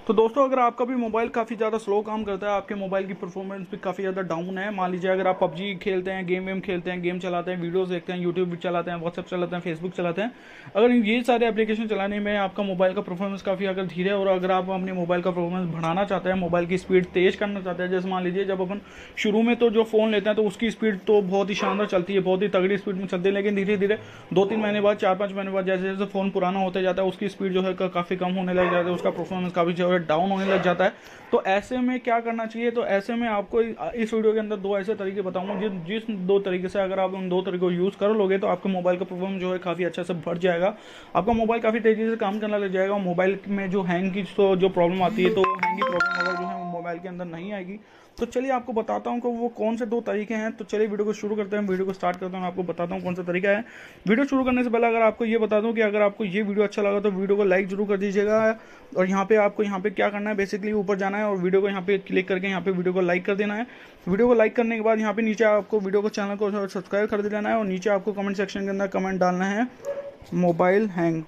तो दोस्तों अगर आपका भी मोबाइल काफ़ी ज़्यादा स्लो काम करता है, आपके मोबाइल की परफॉर्मेंस भी काफ़ी ज़्यादा डाउन है, मान लीजिए अगर आप पबजी खेलते हैं, गेम खेलते हैं, गेम चलाते हैं, वीडियोस देखते हैं, यूट्यूब भी चलाते हैं, व्हाट्सएप चलाते हैं, फेसबुक चलाते हैं, अगर ये सारे एप्लीकेशन चलाने में आपका मोबाइल का परफॉर्मेंस काफ़ी अगर धीरे है और अगर आप अपने मोबाइल का परफॉर्मेंस बढ़ाना चाहते हैं, मोबाइल की स्पीड तेज़ करना चाहते हैं, जैसे मान लीजिए जब अपन शुरू में तो जो फ़ोन लेते हैं तो उसकी स्पीड तो बहुत ही शानदार चलती है, बहुत ही तगड़ी स्पीड में चलती है, लेकिन धीरे धीरे 2-3 महीने बाद, 4-5 महीने बाद जैसे जैसे फ़ोन पुराना होते जाता है उसकी स्पीड जो है काफ़ी कम होने लग जाता है, उसका परफॉर्मेंस काफ़ी जो है डाउन होने लग जाता है। तो ऐसे में क्या करना चाहिए, तो ऐसे में आपको इस वीडियो के अंदर 2 ऐसे तरीके बताऊंगा जिस 2 तरीके से अगर आप उन 2 तरीकों को यूज़ कर लोगे तो आपके मोबाइल का परफॉर्मेंस जो है काफ़ी अच्छा से बढ़ जाएगा, आपका मोबाइल काफ़ी तेज़ी से काम करने लग जाएगा। मोबाइल में जो हैंग की जो प्रॉब्लम आती है, तो हैंग की प्रॉब्लम अगर जो है मोबाइल के अंदर नहीं आएगी। तो चलिए आपको बताता हूँ कि वो कौन से 2 तरीके हैं। तो चलिए वीडियो को शुरू करते हैं, वीडियो को स्टार्ट करता हूँ, आपको बताता हूँ कौन सा तरीका है। वीडियो शुरू करने से पहले अगर आपको ये बता दूँ कि अगर आपको ये वीडियो अच्छा लगा तो वीडियो को लाइक जरूर कर दीजिएगा, और यहाँ पे आपको यहाँ पे क्या करना है, बेसिकली ऊपर जाना है और वीडियो को यहाँ पे क्लिक करके यहाँ पे वीडियो को लाइक कर देना है। वीडियो को लाइक करने के बाद यहाँ पे नीचे आपको वीडियो को चैनल को सब्सक्राइब कर देना है, और नीचे आपको कमेंट सेक्शन के अंदर कमेंट डालना है मोबाइल हैंग।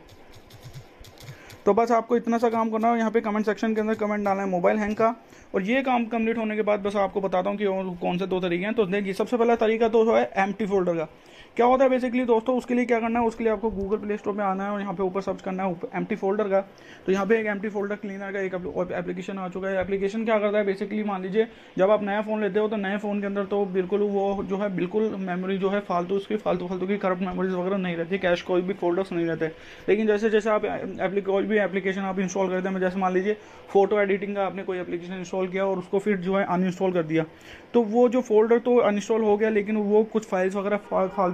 तो बस आपको इतना सा काम करना है, यहाँ पे कमेंट सेक्शन के अंदर कमेंट डालना है मोबाइल हैंग का। और ये काम कंप्लीट होने के बाद बस आपको बताता हूँ कि कौन से 2 तरीके हैं। तो देखिए सबसे पहला तरीका तो है एम्प्टी फोल्डर का। क्या होता है बेसिकली दोस्तों, उसके लिए क्या करना है, उसके लिए आपको गूगल प्ले स्टोर में आना है और यहाँ पे ऊपर सर्च करना है एम्प्टी फोल्डर का। तो यहाँ पे एक एम्प्टी फोल्डर क्लीनर का एक एप्लीकेशन आ चुका है। एप्लीकेशन क्या करता है बेसिकली, मान लीजिए जब आप नया फ़ोन लेते हो तो नए फ़ोन के अंदर तो बिल्कुल वो जो है बिल्कुल मेमोरी जो है फालतू उसकी फालतू की करप्ट मेमोरीज वगैरह नहीं रहती, कैश कोई भी फोल्डर्स नहीं रहते। लेकिन जैसे जैसे आप कोई भी एप्लीकेशन आप इंस्टॉल करते हैं, जैसे मान लीजिए फोटो एडिटिंग का आपने कोई एप्लीकेशन इंस्टॉल किया और उसको फिर जो है अनइंस्टॉल कर दिया, तो वो जो फोल्डर तो अनइंस्टॉल हो गया, लेकिन वो कुछ फाइल्स वगैरह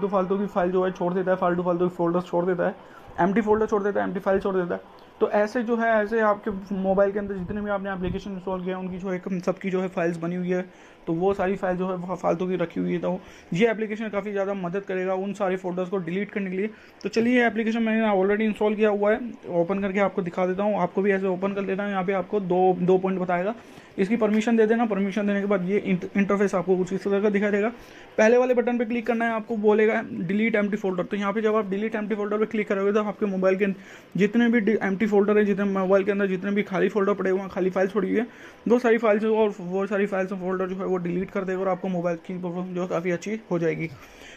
फालतू की फाइल जो है छोड़ देता है, फालतू की फोल्डर्स छोड़ देता है, एम्प्टी फोल्डर छोड़ देता है, एम्प्टी फाइल छोड़ देता है। तो ऐसे जो है ऐसे आपके मोबाइल के अंदर जितने भी आपने एप्लीकेशन इंस्टॉल किया उनकी जो है सबकी जो है फाइल्स बनी हुई है, तो वो सारी फाइल जो है फालतू की रखी हुई है। तो ये एप्लीकेशन काफ़ी ज़्यादा मदद करेगा उन सारे फोल्डर्स को डिलीट करने के लिए। तो चलिए ये एप्लीकेशन मैंने ऑलरेडी इंस्टॉल किया हुआ है, ओपन करके आपको दिखा देता हूँ। आपको भी ऐसे ओपन कर लेना है, यहाँ पे आपको दो पॉइंट बताएगा, इसकी परमिशन दे देना। परमिशन देने के बाद ये इंटरफेस आपको कुछ इस तरह का दिखाई देगा। पहले वाले बटन पे क्लिक करना है, आपको बोलेगा डिलीट एम्प्टी फोल्डर। तो यहाँ पे जब आप डिलीट एम्प्टी फोल्डर पे क्लिक करोगे तो आपके मोबाइल के जितने भी एम्प्टी फोल्डर है, जितने मोबाइल के अंदर जितने भी खाली फोल्डर पड़े हुए हैं, खाली फाइल्स पड़ी हुई है, वो सारी फाइल्स और वो सारी फाइल्स और फोल्डर जो है वो डिलीट कर देगा और आपको मोबाइल की परफॉर्मेंस जो है काफ़ी अच्छी हो जाएगी।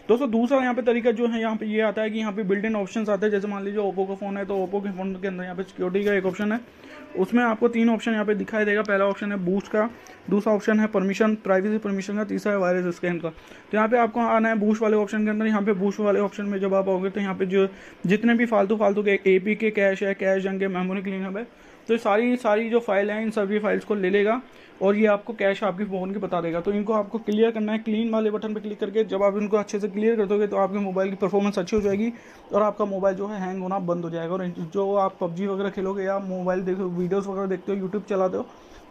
दोस्तों दूसरा यहाँ पे तरीका जो है यहाँ पे ये आता है कि यहाँ पे बिल्ट इन ऑप्शंस आते हैं। जैसे मान लीजिए ओप्पो का फ़ोन है तो ओप्पो के फ़ोन के अंदर यहाँ पे सिक्योरिटी का एक ऑप्शन है, उसमें आपको 3 ऑप्शन यहाँ पे दिखाई देगा। पहला ऑप्शन है बूस्ट का, दूसरा ऑप्शन है परमिशन प्राइवेसी परमिशन का, तीसरा है वायरस स्कैन का। तो यहाँ पे आपको आना है बूस्ट वाले ऑप्शन के अंदर। यहाँ पे बूस्ट वाले ऑप्शन में जब आप आओगे तो यहाँ पे जो जितने भी फालतू के एपी के कैश है, कैश जंग है, मेमोरी क्लीनअप है, तो सारी जो फाइल हैं इन सभी फाइल्स को ले लेगा और ये आपको कैश आपकी फ़ोन की बता देगा। तो इनको आपको क्लियर करना है, क्लीन वाले बटन पे क्लिक करके। जब आप इनको अच्छे से क्लियर कर दोगे तो आपके मोबाइल की परफॉर्मेंस अच्छी हो जाएगी और आपका मोबाइल जो है हैंग होना बंद हो जाएगा। और जो आप पबजी वगैरह खेलोगे या मोबाइल देखो वीडियोज़ वगैरह देखते हो, यूट्यूब चलाते हो,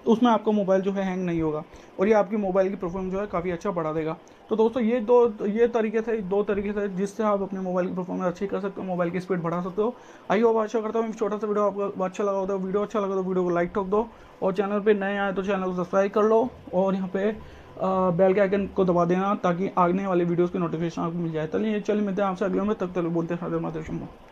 तो उसमें आपका मोबाइल जो है हैंग नहीं होगा और ये आपकी मोबाइल की परफॉर्मेंस जो है काफ़ी अच्छा बढ़ा देगा। तो दोस्तों ये दो तरीके थे जिससे आप अपने मोबाइल की परफॉर्मेंस अच्छी कर सकते हो, मोबाइल की स्पीड बढ़ा सकते हो। आई होप आशा करता हूँ छोटा सा वीडियो आपको अच्छा लगा होगा। वीडियो अच्छा लगा तो वीडियो को लाइक ठोक दो, और चैनल पे नए आए तो चैनल को सब्सक्राइब कर लो, और यहाँ पे बेल के आइकन को दबा देना ताकि आने वाले वीडियोज़ की नोटिफिकेशन आपको मिल जाए। चलिए मिलते हैं आपसे अगले में, तब तक बोलते हैं माता।